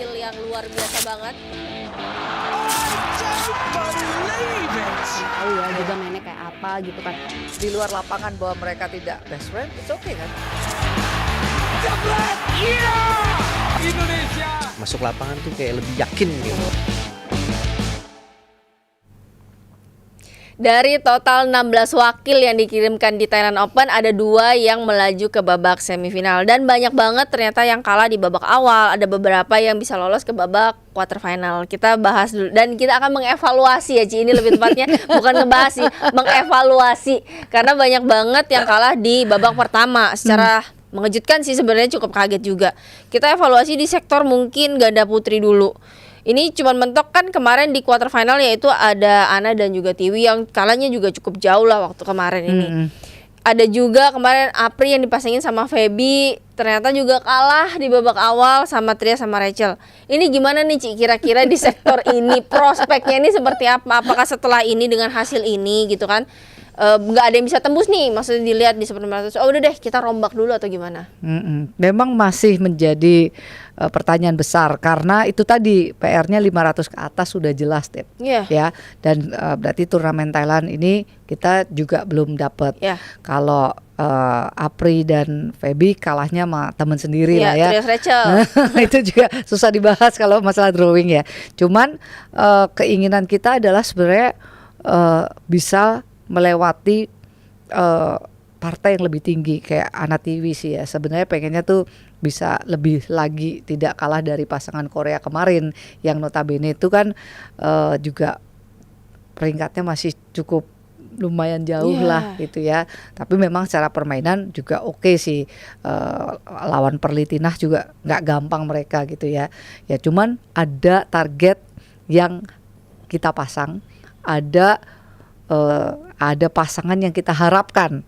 hasil yang luar biasa banget. Tahu ya juga mainnya kayak apa gitu kan. Di luar lapangan bahwa mereka tidak best friend, it's okay kan? Indonesia Masuk lapangan tuh kayak lebih yakin gitu. Dari total 16 wakil yang dikirimkan di Thailand Open, ada 2 yang melaju ke babak semifinal. Dan banyak banget ternyata yang kalah di babak awal. Ada beberapa yang bisa lolos ke babak quarterfinal. Kita bahas dulu. Dan kita akan mengevaluasi ya Ci, ini lebih tepatnya. Bukan ngebahas sih, mengevaluasi. Karena banyak banget yang kalah di babak pertama. Secara mengejutkan sih, sebenarnya cukup kaget juga. Kita evaluasi di sektor mungkin ganda putri dulu. Ini cuma mentok kan kemarin di quarterfinal, yaitu ada Ana dan juga Tiwi yang kalahnya juga cukup jauh lah waktu kemarin ini. Ada juga kemarin Apri yang dipasangin sama Feby, ternyata juga kalah di babak awal sama Tria sama Rachel. Ini gimana nih Ci, kira-kira di sektor ini prospeknya ini seperti apa? Apakah setelah ini dengan hasil ini gitu kan nggak ada yang bisa tembus nih, maksudnya dilihat di 1/400, oh udah deh kita rombak dulu atau gimana? Memang masih menjadi pertanyaan besar karena itu tadi PR-nya 500 ke atas sudah jelas Dep. Ya, dan berarti turnamen Thailand ini kita juga belum dapat. Kalau Apri dan Feby kalahnya sama teman sendiri lah ya. Rachel. Itu juga susah dibahas kalau masalah drawing ya. Cuman keinginan kita adalah sebenarnya bisa melewati partai yang lebih tinggi kayak Ana Tiwi sih ya. Sebenarnya pengennya tuh bisa lebih lagi, tidak kalah dari pasangan Korea kemarin yang notabene itu kan juga peringkatnya masih cukup lumayan jauh lah gitu ya. Tapi memang secara permainan juga oke sih. Lawan Perlitinah juga nggak gampang mereka gitu ya. Ya cuman ada target yang kita pasang, ada pasangan yang kita harapkan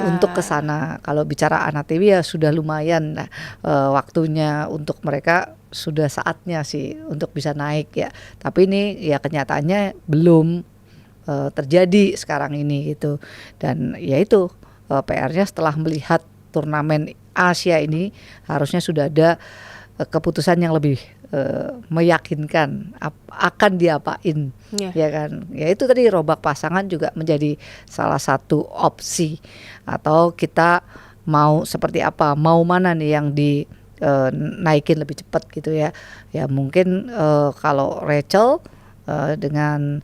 untuk ke sana. Kalau bicara Ana Tiwi ya sudah lumayan waktunya untuk mereka, sudah saatnya sih untuk bisa naik ya. Tapi ini ya kenyataannya belum terjadi sekarang ini gitu. Dan ya itu PR-nya setelah melihat turnamen Asia ini harusnya sudah ada keputusan yang lebih meyakinkan akan diapain ya kan. Ya itu tadi robak pasangan juga menjadi salah satu opsi, atau kita mau seperti apa, mau mana nih yang naikin lebih cepat gitu ya. Ya mungkin kalau Rachel dengan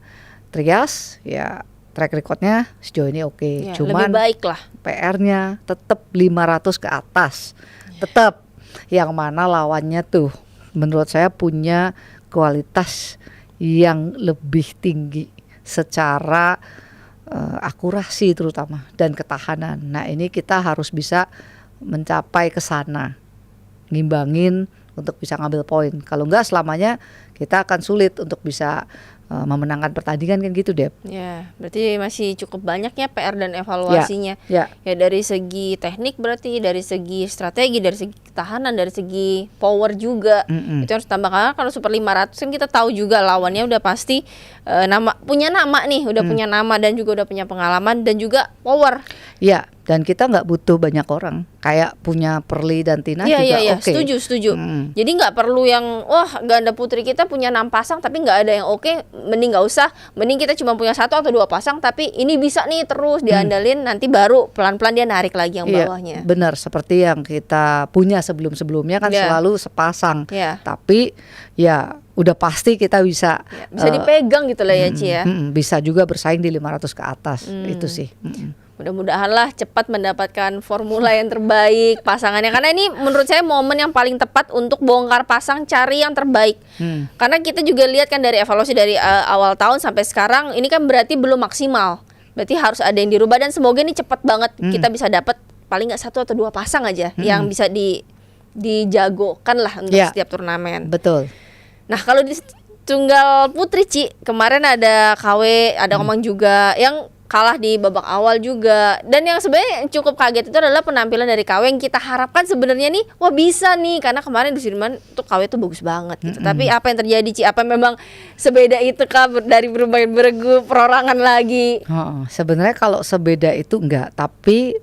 Trias ya track recordnya sejauh ini oke. Cuman lebih baik lah. PR-nya tetap 500 ke atas. Tetap yang mana lawannya tuh menurut saya punya kualitas yang lebih tinggi secara akurasi terutama dan ketahanan. Nah ini kita harus bisa mencapai ke sana, ngimbangin untuk bisa ngambil poin. Kalau enggak selamanya kita akan sulit untuk bisa memenangkan pertandingan kan gitu Dep. Ya, berarti masih cukup banyak ya PR dan evaluasinya. Ya dari segi teknik berarti, dari segi strategi, dari segi ketahanan, dari segi power juga. Itu harus tambah, karena kalau Super 500 kan kita tahu juga lawannya udah pasti punya nama nih, udah punya nama dan juga udah punya pengalaman dan juga power. Ya, dan kita nggak butuh banyak orang. Kayak punya Perli dan Tina juga oke. Setuju. Jadi nggak perlu yang ganda putri kita punya 6 pasang tapi nggak ada yang oke, mending nggak usah. Mending kita cuma punya 1 atau 2 pasang tapi ini bisa nih terus diandalin, nanti baru pelan-pelan dia narik lagi yang bawahnya. Benar, seperti yang kita punya sebelum-sebelumnya kan selalu sepasang. Tapi ya udah pasti kita bisa dipegang gitu lah ya Ci ya. Bisa juga bersaing di 500 ke atas. Itu sih. Mudah-mudahan lah cepat mendapatkan formula yang terbaik pasangannya, karena ini menurut saya momen yang paling tepat untuk bongkar pasang, cari yang terbaik. Karena kita juga lihat kan dari evaluasi dari awal tahun sampai sekarang ini kan berarti belum maksimal, berarti harus ada yang dirubah, dan semoga ini cepat banget kita bisa dapat paling nggak 1 atau 2 pasang aja yang bisa dijagokan lah untuk setiap turnamen. Betul. Nah kalau di tunggal putri Ci, kemarin ada KW, ada Komang juga yang kalah di babak awal juga. Dan yang sebenarnya cukup kaget itu adalah penampilan dari KW yang kita harapkan sebenarnya nih, wah bisa nih, karena kemarin di Sudirman tuh KW tuh bagus banget gitu. Tapi apa yang terjadi Ci? Apa memang sebeda itu kah dari bermain beregu perorangan lagi? Sebenarnya kalau sebeda itu enggak, tapi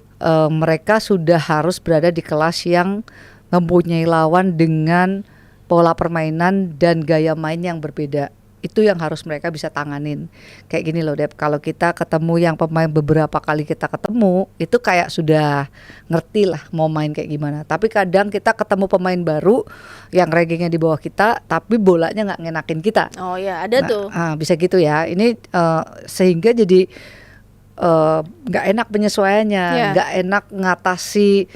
mereka sudah harus berada di kelas yang mempunyai lawan dengan pola permainan dan gaya main yang berbeda. Itu yang harus mereka bisa tanganin. Kayak gini loh Dep, kalau kita ketemu yang pemain beberapa kali kita ketemu, itu kayak sudah ngerti lah mau main kayak gimana. Tapi kadang kita ketemu pemain baru yang rankingnya di bawah kita, tapi bolanya nggak ngenakin kita. Oh ya, ada tuh. Bisa gitu ya. Ini sehingga jadi nggak enak penyesuaiannya, nggak enak ngatasi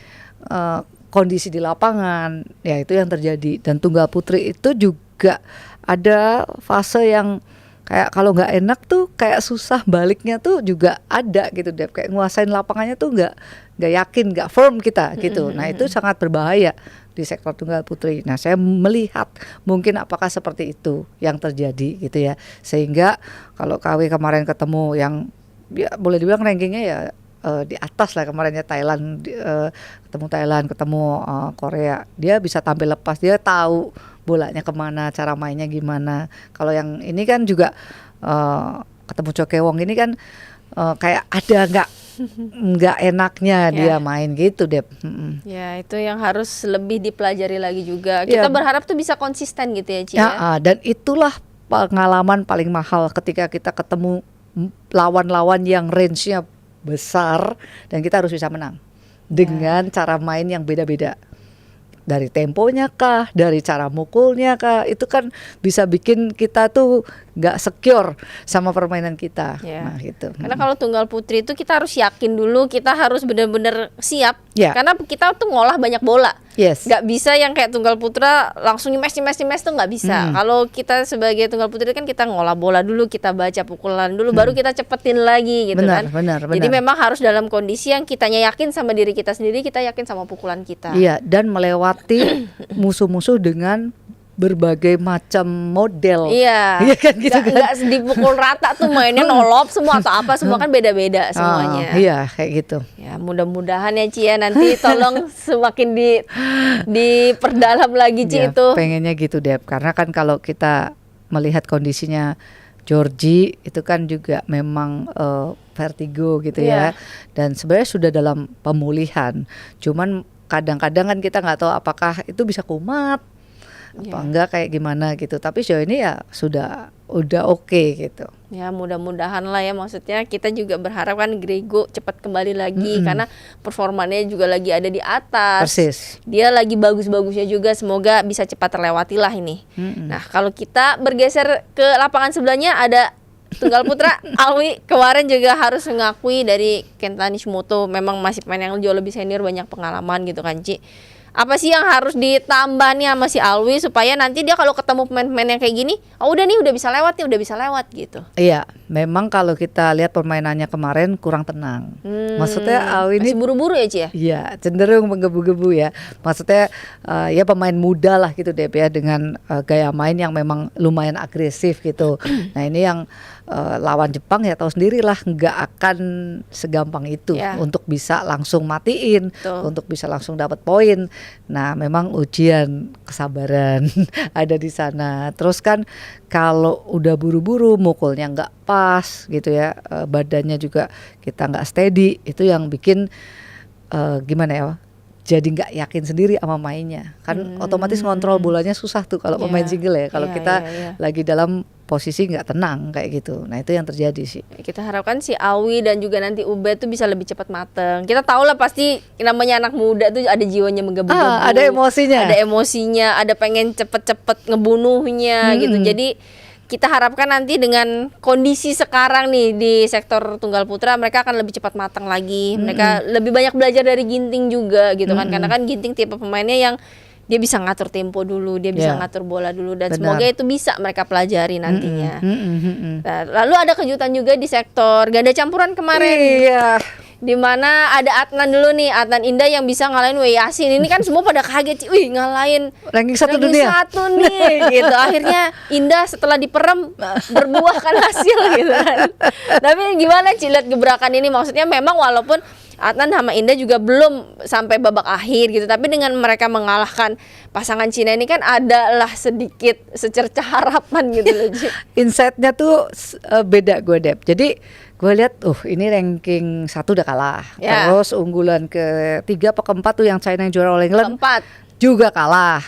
kondisi di lapangan. Ya itu yang terjadi. Dan tunggal putri itu juga ada fase yang kayak kalau nggak enak tuh kayak susah baliknya tuh juga ada gitu deh, kayak nguasain lapangannya tuh nggak yakin, nggak firm kita gitu. Nah itu sangat berbahaya di sektor tunggal putri. Nah saya melihat mungkin apakah seperti itu yang terjadi gitu ya, sehingga kalau KW kemarin ketemu yang ya boleh dibilang rankingnya ya di atas lah kemarinnya Thailand, ketemu Korea, dia bisa tampil lepas, dia tahu bolanya kemana, cara mainnya gimana. Kalau yang ini kan juga ketemu Cho Kye-won ini kan kayak ada nggak enaknya dia main gitu Dep. Ya itu yang harus lebih dipelajari lagi juga. Kita berharap tuh bisa konsisten gitu ya Ci ya. Dan itulah pengalaman paling mahal ketika kita ketemu lawan-lawan yang range-nya besar dan kita harus bisa menang dengan cara main yang beda-beda. Dari temponya kah, dari cara mukulnya kah, itu kan bisa bikin kita tuh nggak secure sama permainan kita. Nah gitu. Karena kalau tunggal putri itu kita harus yakin dulu, kita harus benar-benar siap. Karena kita tuh ngolah banyak bola. Nggak bisa yang kayak tunggal putra langsung nyemes tuh nggak bisa. Kalau kita sebagai tunggal putri kan kita ngolah bola dulu, kita baca pukulan dulu, baru kita cepetin lagi gitu kan. Benar. Jadi memang harus dalam kondisi yang kitanya yakin sama diri kita sendiri, kita yakin sama pukulan kita. Iya, dan melewati musuh-musuh dengan berbagai macam model. Iya kan gitu kan. Nggak dipukul rata tuh mainnya nolop semua atau apa, semua kan beda-beda semuanya. Iya kayak gitu. Ya mudah-mudahan ya Ci ya, nanti tolong semakin diperdalam lagi Ci itu. Pengennya gitu Dep, karena kan kalau kita melihat kondisinya Georgie itu kan juga memang vertigo gitu ya. Dan sebenarnya sudah dalam pemulihan. Cuman kadang-kadang kan kita nggak tahu apakah itu bisa kumat apa enggak kayak gimana gitu, tapi sejauh ini ya udah oke gitu. Ya mudah-mudahan lah ya, maksudnya kita juga berharap kan Grego cepat kembali lagi karena performanya juga lagi ada di atas. Persis. Dia lagi bagus-bagusnya juga, semoga bisa cepat terlewati lah ini. Nah kalau kita bergeser ke lapangan sebelahnya ada tunggal putra Alwi kemarin juga harus mengakui dari Kenta Nishimoto memang masih pemain yang jauh lebih senior, banyak pengalaman gitu kan Ci. Apa sih yang harus ditambah nih sama si Alwi supaya nanti dia kalau ketemu pemain-pemain yang kayak gini, udah bisa lewat gitu. Iya, memang kalau kita lihat permainannya kemarin kurang tenang. Maksudnya Alwi ini masih buru-buru ya Ci ya? Iya, cenderung menggebu-gebu ya. Maksudnya ya pemain muda lah gitu Dep ya, dengan gaya main yang memang lumayan agresif gitu. Nah ini yang lawan Jepang ya tahu sendiri lah, nggak akan segampang itu untuk bisa langsung matiin, untuk bisa langsung dapat poin. Nah memang ujian kesabaran ada di sana. Terus kan kalau udah buru-buru mukulnya nggak pas gitu ya, badannya juga kita nggak steady, itu yang bikin gimana ya, jadi nggak yakin sendiri sama mainnya kan. Otomatis ngontrol bolanya susah tuh kalau pemain single ya, kalau kita lagi dalam posisi nggak tenang kayak gitu. Nah itu yang terjadi sih. Kita harapkan si Awi dan juga nanti Ubed tuh bisa lebih cepat mateng. Kita tahu lah pasti namanya anak muda tuh ada jiwanya menggebu-gebu, ada emosinya, ada pengen cepet-cepet ngebunuhnya gitu. Jadi kita harapkan nanti dengan kondisi sekarang nih di sektor tunggal putra, mereka akan lebih cepat matang lagi. Mereka lebih banyak belajar dari Ginting juga gitu kan. Karena kan Ginting tipe pemainnya yang dia bisa ngatur tempo dulu, dia bisa ngatur bola dulu, dan semoga itu bisa mereka pelajari nantinya. Nah, lalu ada kejutan juga di sektor ganda campuran kemarin. Di mana ada Adnan dulu nih, Adnan Indah yang bisa ngalahin Wei Yasin. Ini kan semua pada kaget, wih ngalahin ranking 1 dunia. Nih gitu. Akhirnya Indah setelah diperem berbuahkan hasil gitu kan. Tapi gimana Ci lihat gebrakan ini? Maksudnya memang walaupun Adnan sama Indah juga belum sampai babak akhir gitu, tapi dengan mereka mengalahkan pasangan Cina ini kan adalah sedikit secercah harapan gitu loh Ci. Insight-nya tuh beda gue Dep. Jadi gue lihat ini ranking 1 udah kalah. Terus unggulan ke-3 apa ke-4 tuh yang China yang juara All England Keempat juga kalah.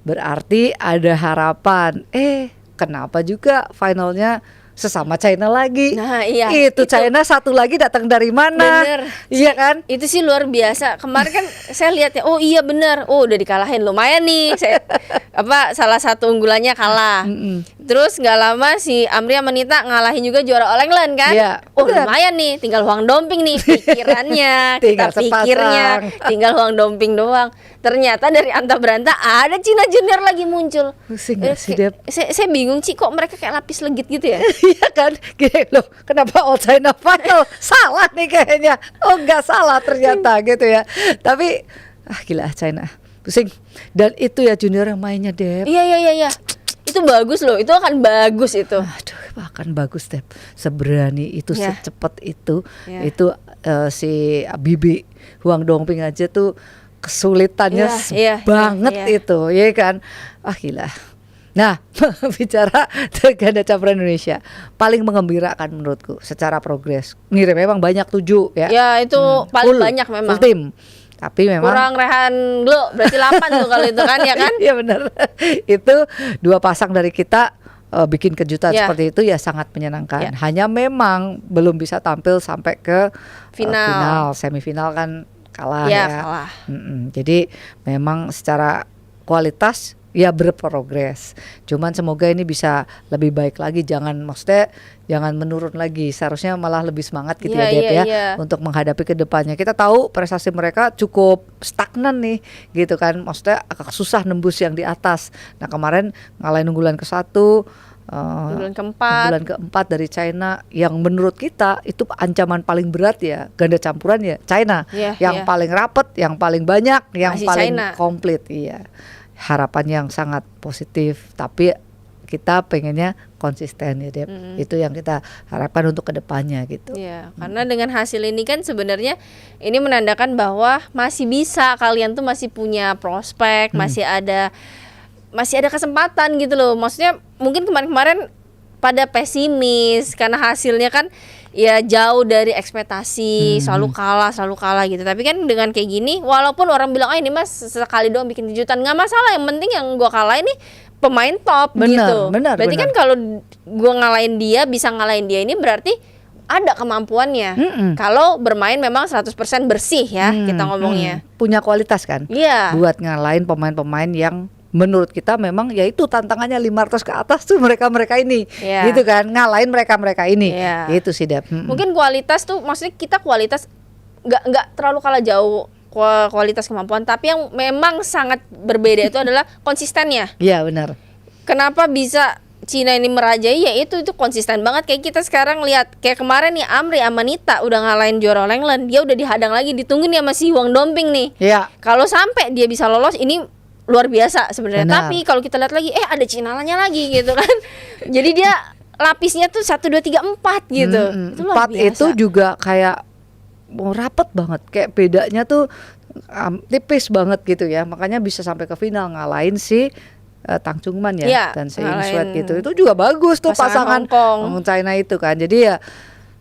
berarti ada harapan. Kenapa juga finalnya sesama China lagi? Nah, iya. Itu China satu lagi datang dari mana? Bener. Iya kan? Itu sih luar biasa. Kemarin kan saya lihat ya, oh iya bener, oh udah dikalahin, lumayan nih. Salah satu unggulannya kalah. Terus nggak lama si Amri sama Nita ngalahin juga juara All England kan? Iya, Oh bener. lumayan nih, tinggal Huang Domping nih pikirannya. Tinggal Kita pikirnya, sepasang. tinggal Huang Domping doang. Ternyata dari anta beranta ada Cina Junior lagi muncul. Pusing nggak sih, Dep? Saya bingung Ci, kok mereka kayak lapis legit gitu ya? Iya kan, gini loh, kenapa All China Final salah nih kayaknya? Oh nggak salah ternyata gitu ya. Tapi gila China, pusing. Dan itu ya junior yang mainnya Dep. Iya. Itu bagus loh, itu akan bagus itu. Aduh, bahkan bagus Dep. Seberani itu, Ya. secepat itu, Ya. itu si Bibi Huang Dongping aja tuh kesulitannya Iya, banget iya. itu, ya kan? Gila. Nah, bicara ganda campuran Indonesia, paling mengembirakan menurutku secara progres. Ngirim memang banyak 7 ya. Ya itu paling Full, banyak memang. Full tim. Tapi memang Kurang Rehan Glo, berarti 8 tuh kalau itu kan ya kan? Iya benar. Itu 2 pasang dari kita bikin kejutan Ya. seperti itu ya sangat menyenangkan. Ya. Hanya memang belum bisa tampil sampai ke Final. semifinal kan kalah Ya, ya. kalah. Jadi memang secara kualitas ya berprogres. Cuman semoga ini bisa lebih baik lagi, jangan menurun lagi. Seharusnya malah lebih semangat gitu Iya, ya Dep iya, ya iya. untuk menghadapi ke depannya. Kita tahu prestasi mereka cukup stagnan nih gitu kan. Maksudnya agak susah nembus yang di atas. Nah, kemarin ngalahin unggulan ke-1, Unggulan keempat. unggulan ke-4 dari China yang menurut kita itu ancaman paling berat ya ganda campuran ya China. Iya, yang iya. paling rapet, yang paling banyak, yang Masih paling China. komplit. Iya. Harapan yang sangat positif, tapi kita pengennya konsisten ya Dep. Itu yang kita harapkan untuk kedepannya gitu. Iya, karena dengan hasil ini kan sebenarnya ini menandakan bahwa masih bisa, kalian tuh masih punya prospek, masih ada kesempatan gitu loh. Maksudnya mungkin kemarin-kemarin pada pesimis karena hasilnya kan ya jauh dari ekspektasi, selalu kalah gitu. Tapi kan dengan kayak gini, walaupun orang bilang ini mas sekali doang bikin kejutan, nggak masalah. Yang penting yang gua kalah ini pemain top Benar, gitu. benar, Berarti benar. kan kalau gua ngalahin dia, bisa ngalahin dia ini berarti ada kemampuannya. Kalau bermain memang 100% bersih ya kita ngomongnya. Punya kualitas kan Iya. buat ngalahin pemain-pemain yang menurut kita memang ya itu tantangannya 500 ke atas tuh mereka ini Iya. gitu kan, ngalahin mereka ini Iya. gitu sih Dep. Mungkin kualitas tuh maksudnya kita kualitas nggak terlalu kalah jauh kualitas kemampuan, tapi yang memang sangat berbeda itu adalah konsistennya. Iya benar. Kenapa bisa Cina ini merajai? Ya itu konsisten banget. Kayak kita sekarang lihat kayak kemarin nih Amri sama Nita udah ngalahin juara All England, dia udah dihadang lagi, ditungguin ya masih Huang Domping nih. Iya. Kalau sampai dia bisa lolos ini luar biasa sebenarnya. Benar. Tapi kalau kita lihat lagi ada Cinalanya lagi gitu kan. Jadi dia lapisnya tuh 1 2 3 4 gitu. Itu luar 4 biasa. itu juga kayak rapet banget, kayak bedanya tuh tipis banget gitu ya. Makanya bisa sampai ke final ngalahin si Tang Chungman ya, Iya, dan si ngalahin Sweat gitu. Itu juga bagus tuh pasangan pasangan Hong Kong. China itu kan. Jadi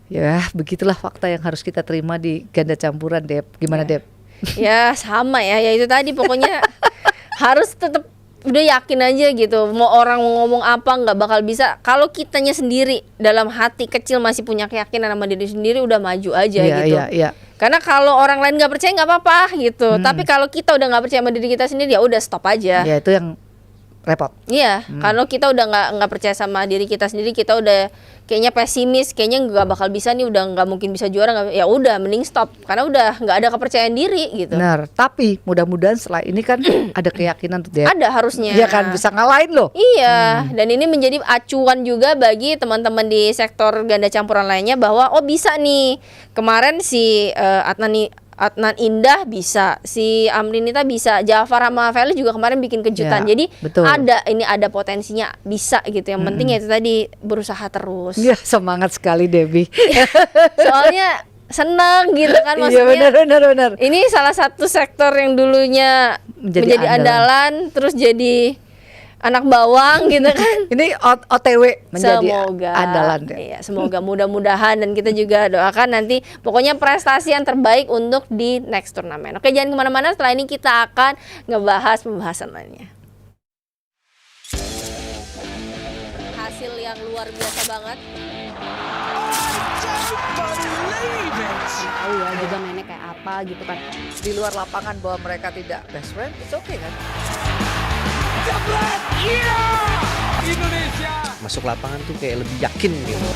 ya begitulah fakta yang harus kita terima di ganda campuran Dep. Gimana Dep? Ya sama ya itu tadi pokoknya harus tetap udah yakin aja gitu. Mau orang mau ngomong apa nggak bakal bisa. Kalau kitanya sendiri dalam hati kecil masih punya keyakinan sama diri sendiri, udah maju aja gitu. Iya. Karena kalau orang lain nggak percaya nggak apa-apa gitu. Tapi kalau kita udah nggak percaya sama diri kita sendiri, ya udah stop aja. Ya itu yang repot. Iya, kalau kita udah nggak percaya sama diri kita sendiri, kita udah kayaknya pesimis, kayaknya nggak bakal bisa nih, udah nggak mungkin bisa juara, ya udah mending stop, karena udah nggak ada kepercayaan diri gitu. Benar. Tapi mudah-mudahan setelah ini kan ada keyakinan tuh Dep. Ada harusnya. Iya kan, bisa ngalahin loh. Iya, dan ini menjadi acuan juga bagi teman-teman di sektor ganda campuran lainnya bahwa bisa nih. Kemarin si Adnan Indah bisa, si Amri Nita bisa, Jafar sama Felix juga kemarin bikin kejutan. Ya, Jadi betul. ada potensinya bisa gitu. Yang penting ya itu tadi berusaha terus. Iya, semangat sekali Debbie. Soalnya seneng gitu kan Iya maksudnya. benar. Ini salah satu sektor yang dulunya Menjadi menjadi andalan terus jadi anak bawang gitu kan. Ini OTW menjadi Semoga andalan deh. Iya, semoga mudah-mudahan, dan kita juga doakan nanti pokoknya prestasi yang terbaik untuk di next turnamen. Oke, jangan kemana-mana, setelah ini kita akan ngebahas pembahasan lainnya. hasil yang luar biasa banget. Tahu ya juga mainnya kayak apa gitu kan. Di luar lapangan bahwa mereka tidak best friend, it's okay kan? Masuk lapangan tuh kayak lebih yakin gitu.